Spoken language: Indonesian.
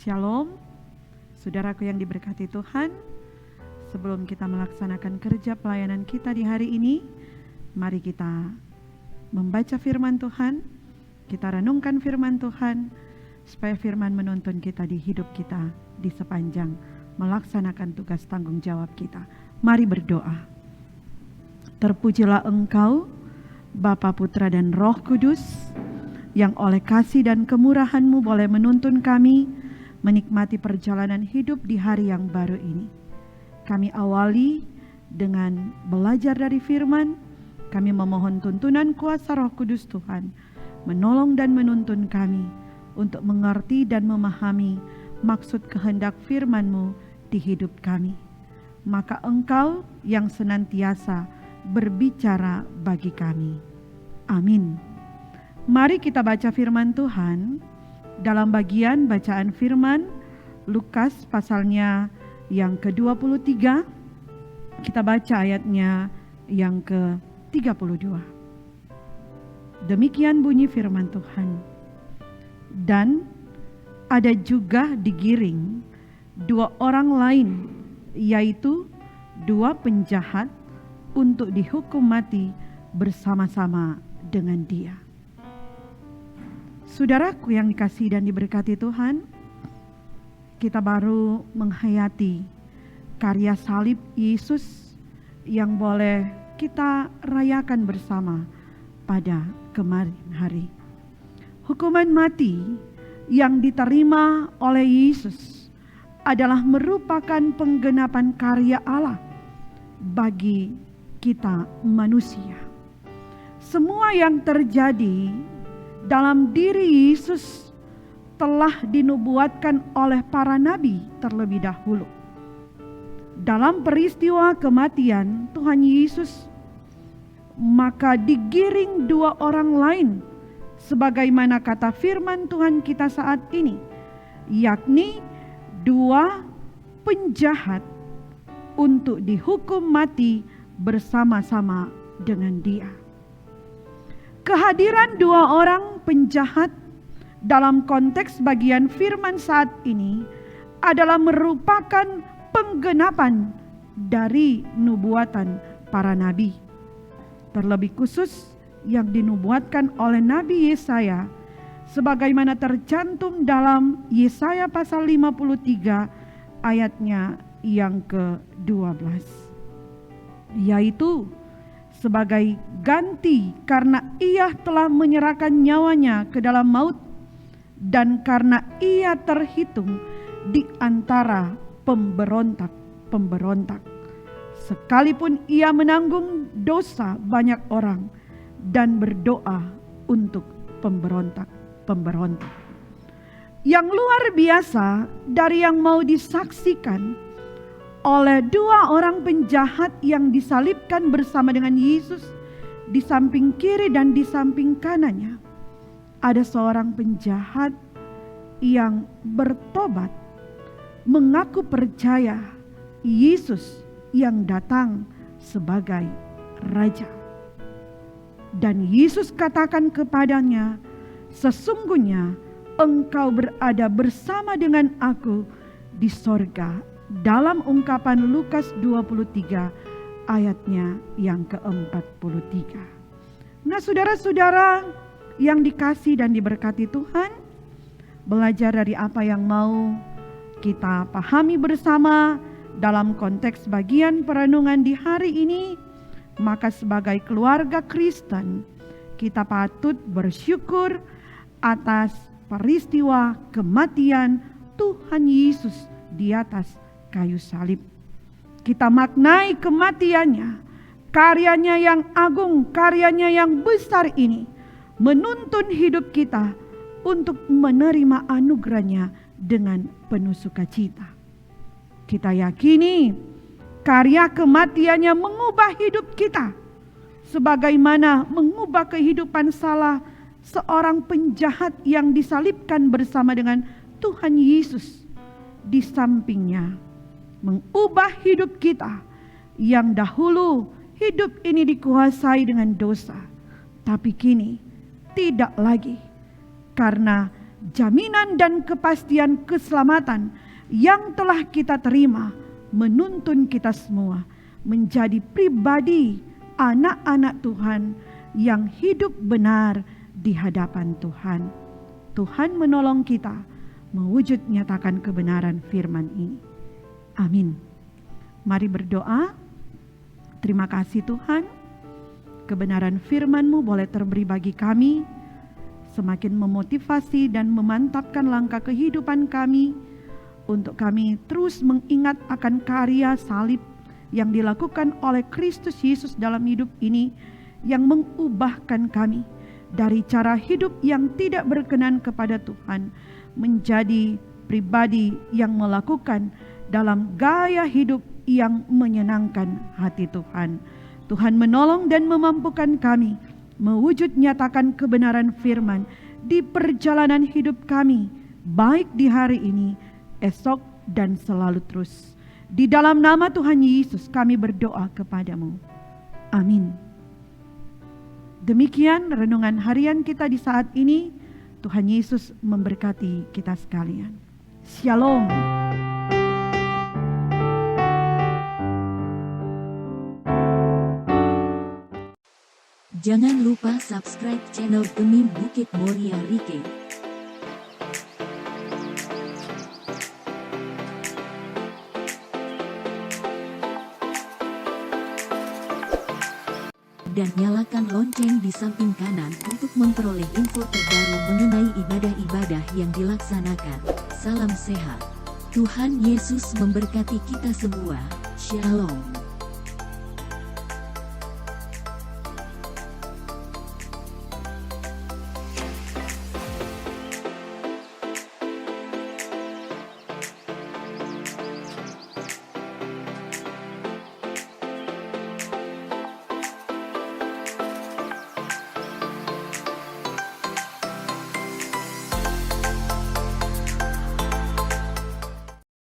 Shalom, saudaraku yang diberkati Tuhan. Sebelum kita melaksanakan kerja pelayanan kita di hari ini, mari kita membaca firman Tuhan, kita renungkan firman Tuhan, supaya firman menuntun kita di hidup kita di sepanjang melaksanakan tugas tanggung jawab kita. Mari berdoa. Terpujilah Engkau, Bapa, Putra, dan Roh Kudus, yang oleh kasih dan kemurahan-Mu boleh menuntun kami menikmati perjalanan hidup di hari yang baru ini. Kami awali dengan belajar dari firman. Kami memohon tuntunan kuasa Roh Kudus Tuhan menolong dan menuntun kami untuk mengerti dan memahami maksud kehendak firman-Mu di hidup kami. Maka Engkau yang senantiasa berbicara bagi kami. Amin. Mari kita baca firman Tuhan dalam bagian bacaan firman Lukas pasalnya yang ke-23. Kita baca ayatnya yang ke-32. Demikian bunyi firman Tuhan. Dan ada juga digiring dua orang lain, yaitu dua penjahat, untuk dihukum mati bersama-sama dengan dia. Saudaraku yang dikasihi dan diberkati Tuhan, kita baru menghayati karya salib Yesus yang boleh kita rayakan bersama pada kemarin hari. Hukuman mati yang diterima oleh Yesus adalah merupakan penggenapan karya Allah bagi kita manusia. Semua yang terjadi dalam diri Yesus telah dinubuatkan oleh para nabi terlebih dahulu. Dalam peristiwa kematian Tuhan Yesus, maka digiring dua orang lain, sebagaimana kata firman Tuhan kita saat ini, yakni dua penjahat untuk dihukum mati bersama-sama dengan dia. Kehadiran dua orang penjahat dalam konteks bagian firman saat ini adalah merupakan penggenapan dari nubuatan para nabi. Terlebih khusus yang dinubuatkan oleh Nabi Yesaya, sebagaimana tercantum dalam Yesaya pasal 53 ayatnya yang ke-12. Yaitu sebagai ganti karena ia telah menyerahkan nyawanya ke dalam maut, dan karena ia terhitung di antara pemberontak-pemberontak, sekalipun ia menanggung dosa banyak orang dan berdoa untuk pemberontak-pemberontak. Yang luar biasa dari yang mau disaksikan oleh dua orang penjahat yang disalibkan bersama dengan Yesus di samping kiri dan di samping kanannya, ada seorang penjahat yang bertobat, mengaku percaya Yesus yang datang sebagai Raja. Dan Yesus katakan kepadanya, sesungguhnya engkau berada bersama dengan aku di sorga. Dalam ungkapan Lukas 23 ayatnya yang ke-43. Nah, saudara-saudara yang dikasihi dan diberkati Tuhan, belajar dari apa yang mau kita pahami bersama dalam konteks bagian perenungan di hari ini, maka sebagai keluarga Kristen kita patut bersyukur atas peristiwa kematian Tuhan Yesus di atas kayu salib. Kita maknai kematiannya, karyanya yang agung, karyanya yang besar ini menuntun hidup kita untuk menerima anugerahnya dengan penuh sukacita. Kita yakini karya kematiannya mengubah hidup kita, sebagaimana mengubah kehidupan salah seorang penjahat yang disalibkan bersama dengan Tuhan Yesus di sampingnya, mengubah hidup kita yang dahulu hidup ini dikuasai dengan dosa, tapi kini tidak lagi, karena jaminan dan kepastian keselamatan yang telah kita terima menuntun kita semua menjadi pribadi anak-anak Tuhan yang hidup benar di hadapan Tuhan. Tuhan menolong kita mewujud nyatakan kebenaran firman ini. Amin. Mari berdoa. Terima kasih Tuhan, kebenaran firman-Mu boleh terberi bagi kami, semakin memotivasi dan memantapkan langkah kehidupan kami, untuk kami terus mengingat akan karya salib yang dilakukan oleh Kristus Yesus dalam hidup ini, yang mengubahkan kami dari cara hidup yang tidak berkenan kepada Tuhan, menjadi pribadi yang melakukan dalam gaya hidup yang menyenangkan hati Tuhan. Tuhan menolong dan memampukan kami mewujud nyatakan kebenaran firman di perjalanan hidup kami, baik di hari ini, esok, dan selalu terus. Di dalam nama Tuhan Yesus kami berdoa kepadamu. Amin. Demikian renungan harian kita di saat ini. Tuhan Yesus memberkati kita sekalian. Shalom. Jangan lupa subscribe channel Pemimpin Bukit Moria Rike. Dan nyalakan lonceng di samping kanan untuk memperoleh info terbaru mengenai ibadah-ibadah yang dilaksanakan. Salam sehat. Tuhan Yesus memberkati kita semua. Shalom.